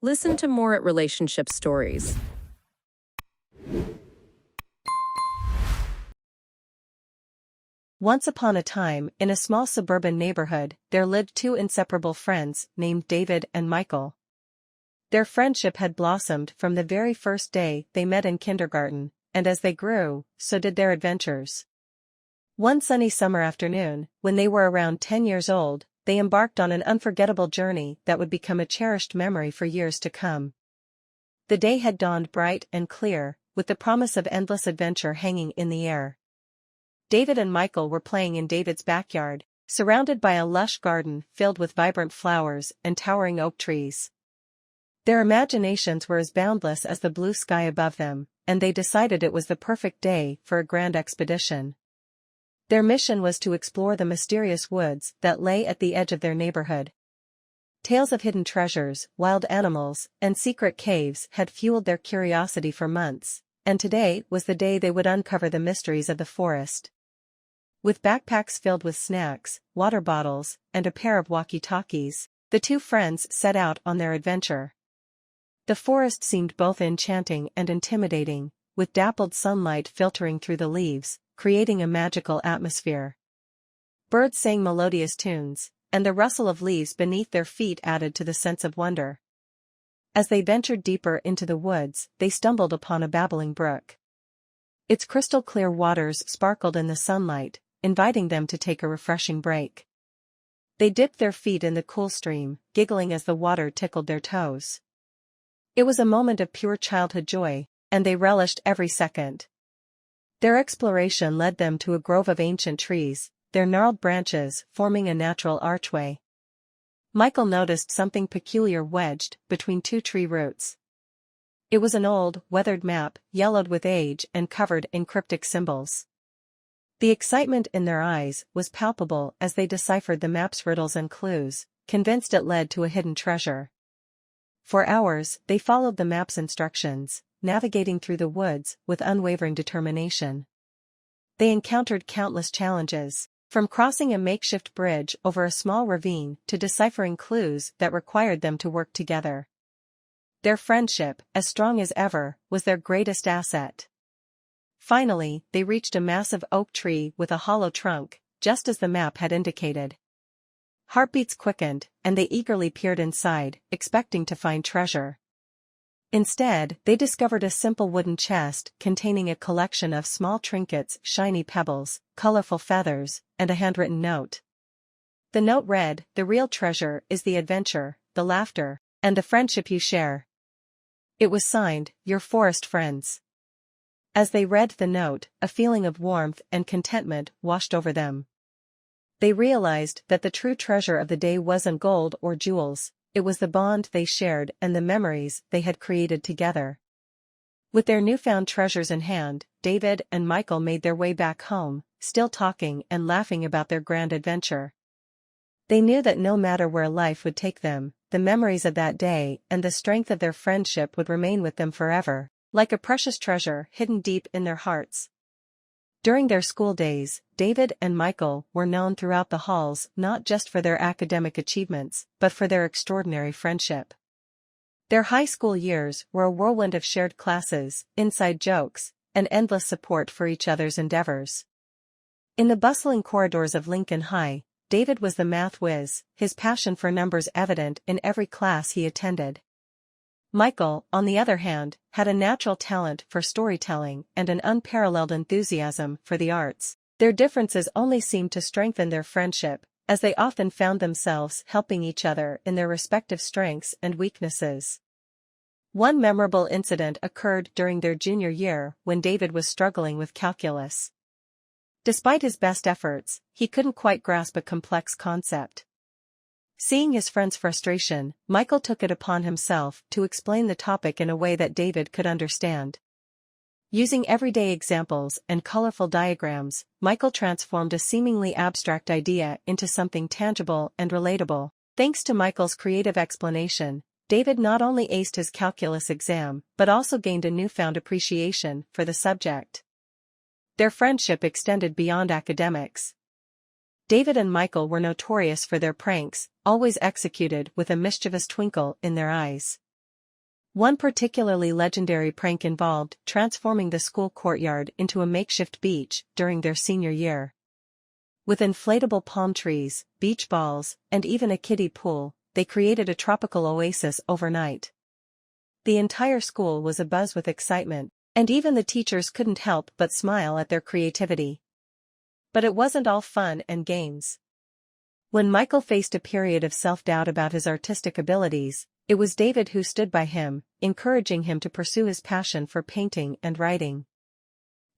Listen to more at Relationship Stories. Once upon a time, in a small suburban neighborhood, there lived two inseparable friends named David and Michael. Their friendship had blossomed from the very first day they met in kindergarten, and as they grew, so did their adventures. One sunny summer afternoon, when they were around 10 years old, they embarked on an unforgettable journey that would become a cherished memory for years to come. The day had dawned bright and clear, with the promise of endless adventure hanging in the air. David and Michael were playing in David's backyard, surrounded by a lush garden filled with vibrant flowers and towering oak trees. Their imaginations were as boundless as the blue sky above them, and they decided it was the perfect day for a grand expedition. Their mission was to explore the mysterious woods that lay at the edge of their neighborhood. Tales of hidden treasures, wild animals, and secret caves had fueled their curiosity for months, and today was the day they would uncover the mysteries of the forest. With backpacks filled with snacks, water bottles, and a pair of walkie-talkies, the two friends set out on their adventure. The forest seemed both enchanting and intimidating, with dappled sunlight filtering through the leaves, creating a magical atmosphere. Birds sang melodious tunes, and the rustle of leaves beneath their feet added to the sense of wonder. As they ventured deeper into the woods, they stumbled upon a babbling brook. Its crystal-clear waters sparkled in the sunlight, inviting them to take a refreshing break. They dipped their feet in the cool stream, giggling as the water tickled their toes. It was a moment of pure childhood joy, and they relished every second. Their exploration led them to a grove of ancient trees, their gnarled branches forming a natural archway. Michael noticed something peculiar wedged between two tree roots. It was an old, weathered map, yellowed with age and covered in cryptic symbols. The excitement in their eyes was palpable as they deciphered the map's riddles and clues, convinced it led to a hidden treasure. For hours, they followed the map's instructions, navigating through the woods with unwavering determination. They encountered countless challenges, from crossing a makeshift bridge over a small ravine to deciphering clues that required them to work together. Their friendship, as strong as ever, was their greatest asset. Finally, they reached a massive oak tree with a hollow trunk, just as the map had indicated. Heartbeats quickened, and they eagerly peered inside, expecting to find treasure. Instead, they discovered a simple wooden chest containing a collection of small trinkets, shiny pebbles, colorful feathers, and a handwritten note. The note read, "The real treasure is the adventure, the laughter, and the friendship you share." It was signed, "Your Forest Friends." As they read the note, a feeling of warmth and contentment washed over them. They realized that the true treasure of the day wasn't gold or jewels, it was the bond they shared and the memories they had created together. With their newfound treasures in hand, David and Michael made their way back home, still talking and laughing about their grand adventure. They knew that no matter where life would take them, the memories of that day and the strength of their friendship would remain with them forever, like a precious treasure hidden deep in their hearts. During their school days, David and Michael were known throughout the halls not just for their academic achievements, but for their extraordinary friendship. Their high school years were a whirlwind of shared classes, inside jokes, and endless support for each other's endeavors. In the bustling corridors of Lincoln High, David was the math whiz, his passion for numbers evident in every class he attended. Michael, on the other hand, had a natural talent for storytelling and an unparalleled enthusiasm for the arts. Their differences only seemed to strengthen their friendship, as they often found themselves helping each other in their respective strengths and weaknesses. One memorable incident occurred during their junior year when David was struggling with calculus. Despite his best efforts, he couldn't quite grasp a complex concept. Seeing his friend's frustration, Michael took it upon himself to explain the topic in a way that David could understand. Using everyday examples and colorful diagrams, Michael transformed a seemingly abstract idea into something tangible and relatable. Thanks to Michael's creative explanation, David not only aced his calculus exam but also gained a newfound appreciation for the subject. Their friendship extended beyond academics. David and Michael were notorious for their pranks, always executed with a mischievous twinkle in their eyes. One particularly legendary prank involved transforming the school courtyard into a makeshift beach during their senior year. With inflatable palm trees, beach balls, and even a kiddie pool, they created a tropical oasis overnight. The entire school was abuzz with excitement, and even the teachers couldn't help but smile at their creativity. But it wasn't all fun and games. When Michael faced a period of self-doubt about his artistic abilities, it was David who stood by him, encouraging him to pursue his passion for painting and writing.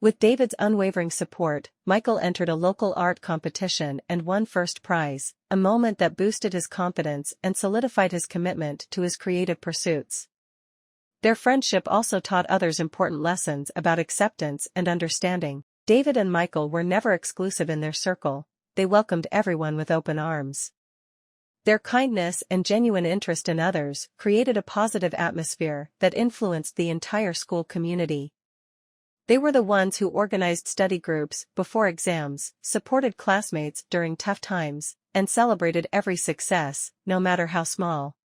With David's unwavering support, Michael entered a local art competition and won first prize, a moment that boosted his confidence and solidified his commitment to his creative pursuits. Their friendship also taught others important lessons about acceptance and understanding. David and Michael were never exclusive in their circle, they welcomed everyone with open arms. Their kindness and genuine interest in others created a positive atmosphere that influenced the entire school community. They were the ones who organized study groups before exams, supported classmates during tough times, and celebrated every success, no matter how small.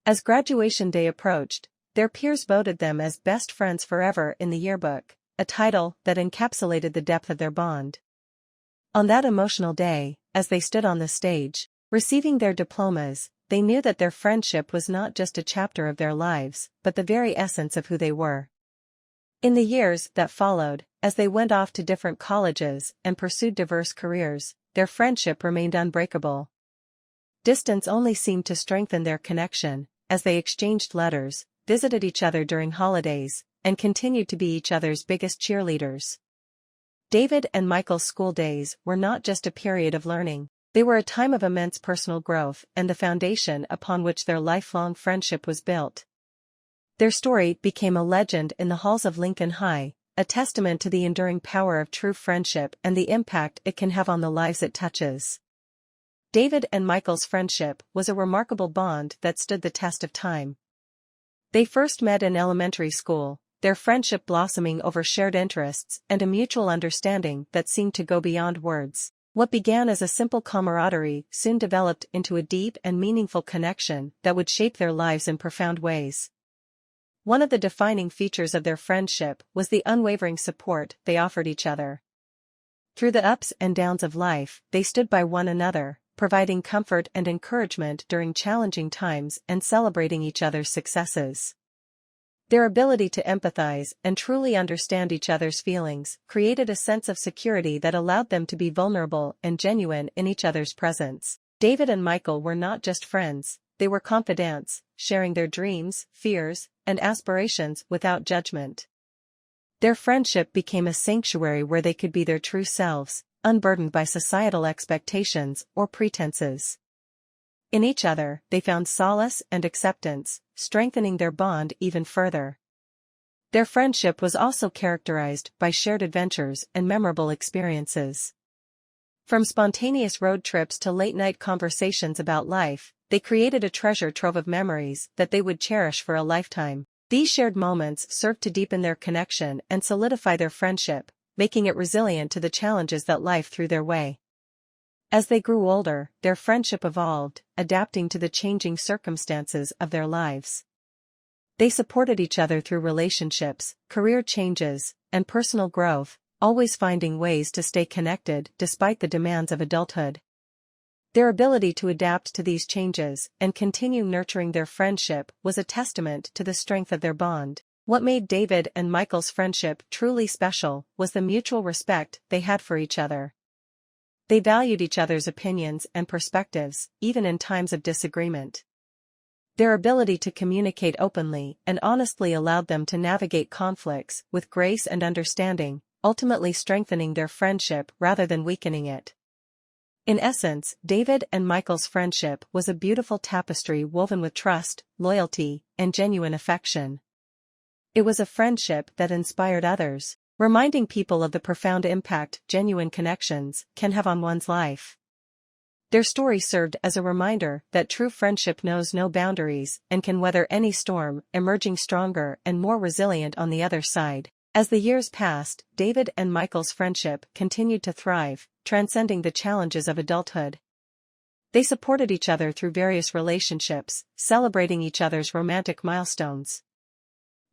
As graduation day approached, their peers voted them as best friends forever in the yearbook, a title that encapsulated the depth of their bond. On that emotional day, as they stood on the stage, receiving their diplomas, they knew that their friendship was not just a chapter of their lives, but the very essence of who they were. In the years that followed, as they went off to different colleges and pursued diverse careers, their friendship remained unbreakable. Distance only seemed to strengthen their connection, as they exchanged letters, visited each other during holidays, and continued to be each other's biggest cheerleaders. David and Michael's school days were not just a period of learning, they were a time of immense personal growth and the foundation upon which their lifelong friendship was built. Their story became a legend in the halls of Lincoln High, a testament to the enduring power of true friendship and the impact it can have on the lives it touches. David and Michael's friendship was a remarkable bond that stood the test of time. They first met in elementary school, their friendship blossoming over shared interests and a mutual understanding that seemed to go beyond words. What began as a simple camaraderie soon developed into a deep and meaningful connection that would shape their lives in profound ways. One of the defining features of their friendship was the unwavering support they offered each other. Through the ups and downs of life, they stood by one another, providing comfort and encouragement during challenging times and celebrating each other's successes. Their ability to empathize and truly understand each other's feelings created a sense of security that allowed them to be vulnerable and genuine in each other's presence. David and Michael were not just friends, they were confidants, sharing their dreams, fears, and aspirations without judgment. Their friendship became a sanctuary where they could be their true selves, unburdened by societal expectations or pretenses. In each other, they found solace and acceptance, strengthening their bond even further. Their friendship was also characterized by shared adventures and memorable experiences. From spontaneous road trips to late-night conversations about life, they created a treasure trove of memories that they would cherish for a lifetime. These shared moments served to deepen their connection and solidify their friendship, making it resilient to the challenges that life threw their way. As they grew older, their friendship evolved, adapting to the changing circumstances of their lives. They supported each other through relationships, career changes, and personal growth, always finding ways to stay connected despite the demands of adulthood. Their ability to adapt to these changes and continue nurturing their friendship was a testament to the strength of their bond. What made David and Michael's friendship truly special was the mutual respect they had for each other. They valued each other's opinions and perspectives, even in times of disagreement. Their ability to communicate openly and honestly allowed them to navigate conflicts with grace and understanding, ultimately strengthening their friendship rather than weakening it. In essence, David and Michael's friendship was a beautiful tapestry woven with trust, loyalty, and genuine affection. It was a friendship that inspired others, reminding people of the profound impact genuine connections can have on one's life. Their story served as a reminder that true friendship knows no boundaries and can weather any storm, emerging stronger and more resilient on the other side. As the years passed, David and Michael's friendship continued to thrive, transcending the challenges of adulthood. They supported each other through various relationships, celebrating each other's romantic milestones,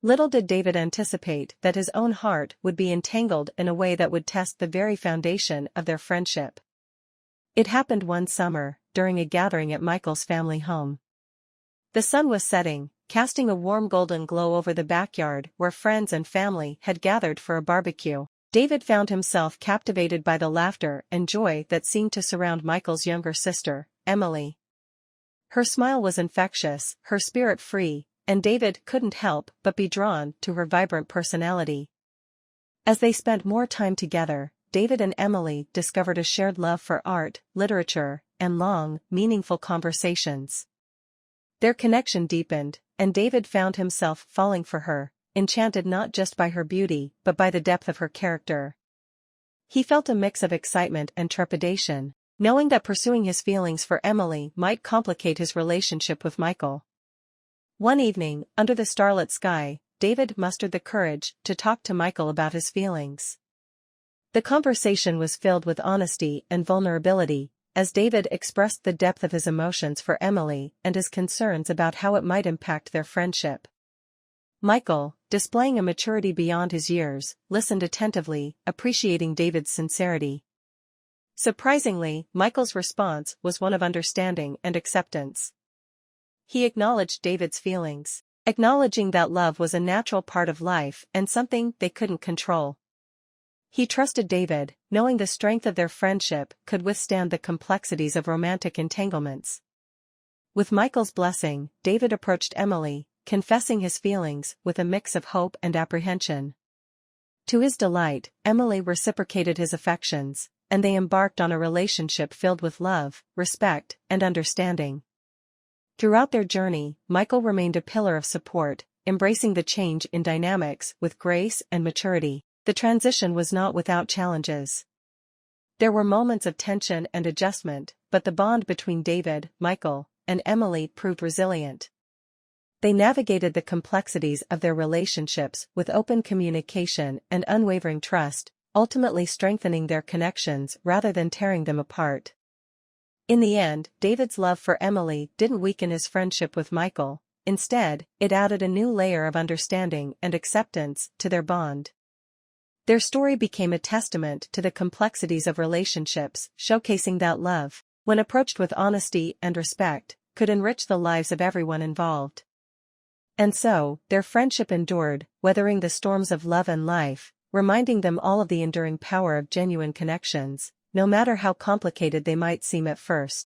Little did David anticipate that his own heart would be entangled in a way that would test the very foundation of their friendship. It happened one summer, during a gathering at Michael's family home. The sun was setting, casting a warm golden glow over the backyard where friends and family had gathered for a barbecue. David found himself captivated by the laughter and joy that seemed to surround Michael's younger sister, Emily. Her smile was infectious, her spirit free, and David couldn't help but be drawn to her vibrant personality. As they spent more time together, David and Emily discovered a shared love for art, literature, and long, meaningful conversations. Their connection deepened, and David found himself falling for her, enchanted not just by her beauty but by the depth of her character. He felt a mix of excitement and trepidation, knowing that pursuing his feelings for Emily might complicate his relationship with Michael. One evening, under the starlit sky, David mustered the courage to talk to Michael about his feelings. The conversation was filled with honesty and vulnerability, as David expressed the depth of his emotions for Emily and his concerns about how it might impact their friendship. Michael, displaying a maturity beyond his years, listened attentively, appreciating David's sincerity. Surprisingly, Michael's response was one of understanding and acceptance. He acknowledged David's feelings, acknowledging that love was a natural part of life and something they couldn't control. He trusted David, knowing the strength of their friendship could withstand the complexities of romantic entanglements. With Michael's blessing, David approached Emily, confessing his feelings with a mix of hope and apprehension. To his delight, Emily reciprocated his affections, and they embarked on a relationship filled with love, respect, and understanding. Throughout their journey, Michael remained a pillar of support, embracing the change in dynamics with grace and maturity. The transition was not without challenges. There were moments of tension and adjustment, but the bond between David, Michael, and Emily proved resilient. They navigated the complexities of their relationships with open communication and unwavering trust, ultimately strengthening their connections rather than tearing them apart. In the end, David's love for Emily didn't weaken his friendship with Michael. Instead, it added a new layer of understanding and acceptance to their bond. Their story became a testament to the complexities of relationships, showcasing that love, when approached with honesty and respect, could enrich the lives of everyone involved. And so, their friendship endured, weathering the storms of love and life, reminding them all of the enduring power of genuine connections, no matter how complicated they might seem at first.